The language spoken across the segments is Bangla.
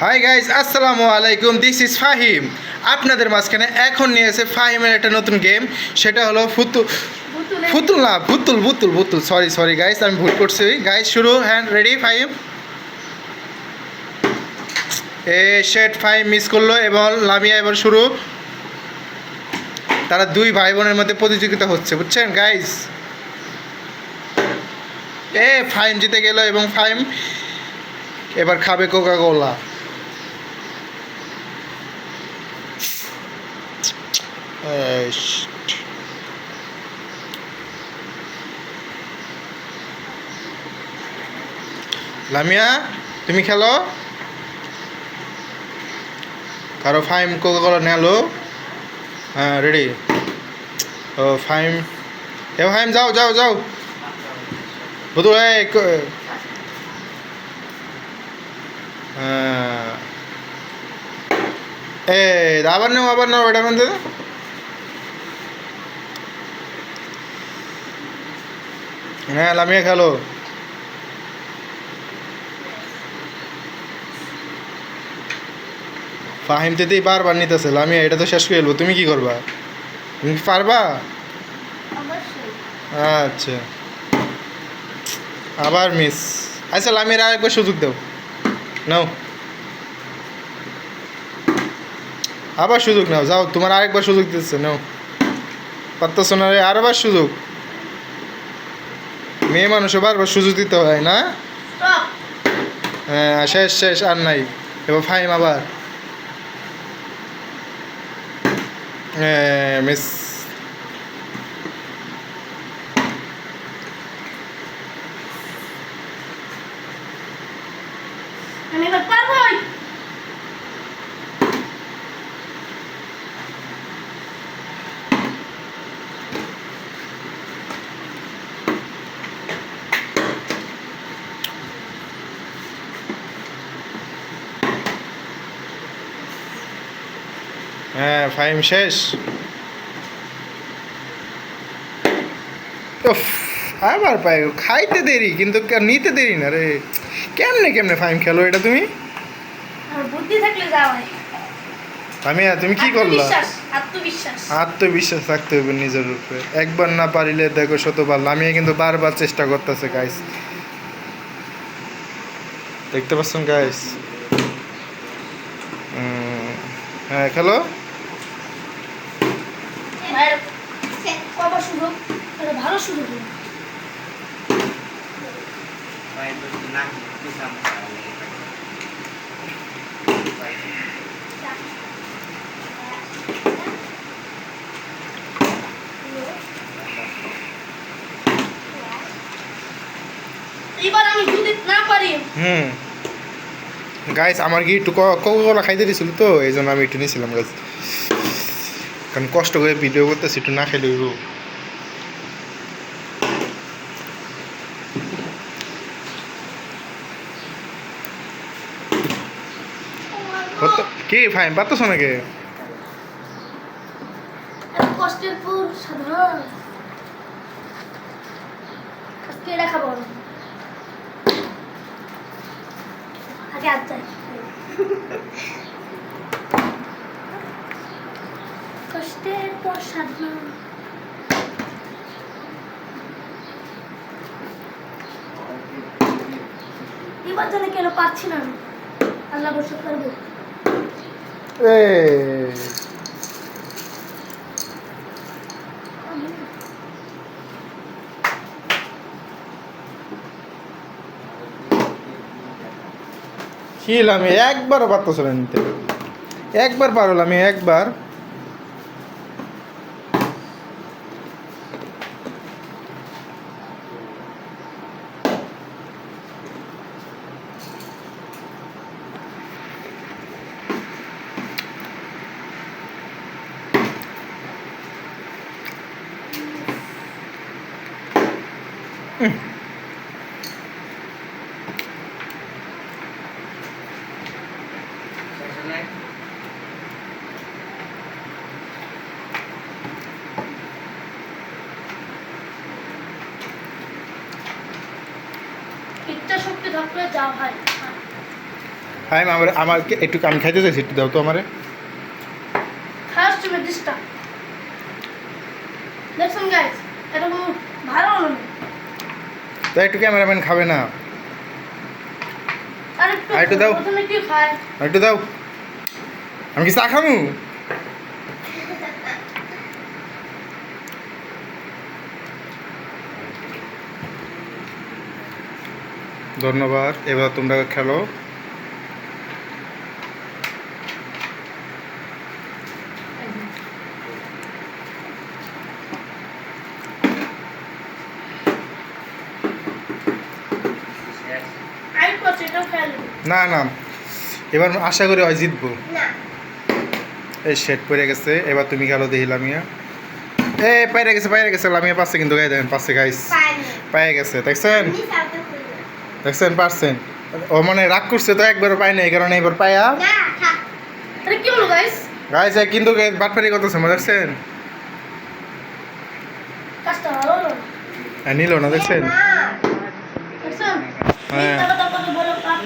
হাই গাইস, আসসালামু আলাইকুম। This is Fahim. আপনাদের মাঝখানে এখন নিয়ে এসে ফাহিমের একটা নতুন গেম। সেটা হলো ফুতুল না, বুতুল। সরি গাইস, আমি ভুল করছি। গাইস শুরু, হ্যান্ড রেডি, ফাহিম। শেট ফাহিম মিস করলো এবং লামিয়া এবার শুরু। তারা দুই ভাই বোনের মধ্যে প্রতিযোগিতা হচ্ছে, বুঝছেন গাইস। ফাহিম জিতে গেল এবং ফাহিম এবার খাবে কোকা কোলা। লামিয়া, তুমি খেলো। কারো ফাইম কোকা কোলা নেলো। হ্যাঁ, রেডি। ও ফাইম, ফাইম যাও বুধু। হ্যাঁ, আবার নাও এটা মধ্যে। হ্যাঁ, লামিয়া খেলো। ফাহিম তেতেই বারবার নিতেছে। লামিয়া এটা তো শেষ করে এলবো, তুমি কি করবা? তুমি কি পারবা? আচ্ছা, আবার মিস। আচ্ছা, লামিয়ার আরেকবার সুযোগ দাও। নাও, আবার সুযোগ নাও, যাও, তোমার আরেকবার সুযোগ দিচ্ছে, নাও। পারতেছো না রে, আরেকবার সুযোগ। মেয়ে মানুষও বারবার সুযোগ দিতে হয় না। হ্যাঁ, শেষ আর নাই। এবার ফাহিম আবার। মিস। আমি এবার পারবোই। হ্যাঁ, ফাহিম শেষ। উফ, আবার পাই। খাইতে দেরি কিন্তু নিতে দেরি না রে। কেমনে ফাহিম খেলো এটা তুমি? আর বুদ্ধি থাকলে যাও হয়। লামিয়া, তুমি কি করলা? আত্মবিশ্বাস। আত্মবিশ্বাস রাখতে হবে নিজের উপরে। একবার না পারিলে দেখো শতবার। লামিয়া কিন্তু বারবার চেষ্টা করতেছে গাইস, দেখতে পাচ্ছেন গাইস। হ্যাঁ, খেলো। ভাইয়ের কবার সুযোগ, এটা ভালো সুযোগ। এবার আমি যদি না পারি। গাইস, আমার কি একটু কোকা খাইতে দিছিল, তো এই জন্য আমি একটু নিয়েছিলাম গাইস। কারণ কষ্ট করে ভিডিও করতেছি, একটু না খেলে হইব। কি ফাইন পারতেছ নাকি? এত কষ্টের পর সাধারণ আজকে এটা খাবো না। আগে আজ যাই। কষ্টের পর সাধারণ। এবার জানে কেন পাচ্ছি না আমি। আল্লাহ বসে করবো। আমি একবারও পারতেছ না নিতে। একবার পারল, আমি একবার। ইচ্ছা শক্তি থাকলে যা হয়। ফাহিম আমাকে একটু আমি খাইতে চাইছি, একটু দাও তো আমারে। ফার্স্ট মেডিসটা দেখুন গাইস, এটা কোনো ভালো হলো না। তো একটু ক্যামেরাম্যান খাবে না? আর একটু দাও। প্রথমে কি খায়? একটু দাও, আমি কি চা খামু? ধন্যবাদ, এবার তোমরা খেলো। আই করছে এটাও খেয়াল নেই। না না, এবার আশা করি হয় জিতবো। না এই শেট পড়ে গেছে, এবার তুমি খেলো দেখি লামিয়া। এ পাইরে গেছে লামিয়া পাচ্ছে, কিন্তু গাই দেখেন পাচ্ছে গাইস, পায়ে গেছে দেখছেন, দেখছেন পারছেন। ও মানে রাগ করছে তো, একবারও পায় না, এই কারণে এবার পায়া এটা কি হলো গাইস? গাইস কিন্তু বাটপারি করতেছে মনে দেখছেন, কাজটা ভালো হলো না। নিল না দেখছেন। দেখছেন? হ্যাঁ। মিথ্যা কথা বলে বলো পাপ।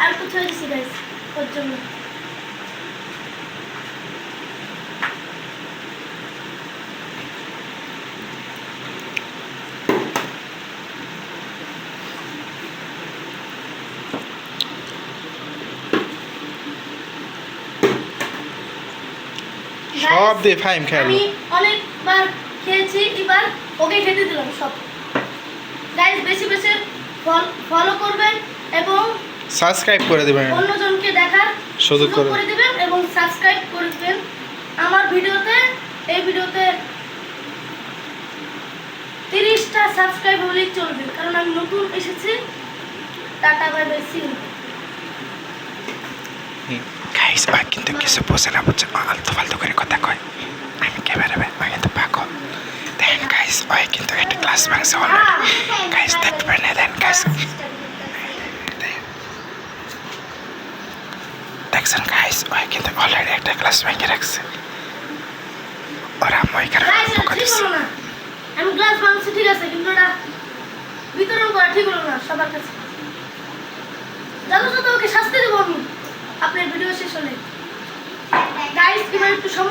আর কিছু হয়েছে গাইস ওর জন্য। সব দিয়ে ফাইম খেলো। আমি অনেকবার খেয়েছি, এবার ওকে খেতে দিলাম সব। গাইস বেশি বেশি ফলো করবেন এবং সাবস্ক্রাইব করে দিবেন, অন্যজনকে দেখার সুযোগ সুযোগ করে করে দিবেন এবং সাবস্ক্রাইব করবেন আমার ভিডিওতে। এই ভিডিওতে 30টা সাবস্ক্রাইব হলেই চলবে, কারণ আমি নতুন এসেছি। Tata bye bye, see you. Guys আর কিন্তু কিছু বোঝে না, বুঝছে আলতু ফালতু করে কথা কয়। আমি ক্যামেরা ম্যান কিন্তু পাগল। দেখেন গাইস ওই কিন্তু একটা ক্লাস ভাঙছে অলরেডি। গাইস দেখতে পারেন, দেন গাইস দেখছেন গাইস ওই কিন্তু অলরেডি একটা ক্লাস ভেঙে রাখছে। ওরা মই কারণে গাইস পোকা ঠিক দিচ্ছে। হলো না, আমি গ্লাস ভাঙছি ঠিক আছে, কিন্তু এটা বিতরণ করা ঠিক হলো না সবার কাছে। জানো তো ওকে শাস্তি দেবো আমি আপনার ভিডিও শেষ হলে। গাইস এবার একটু সময়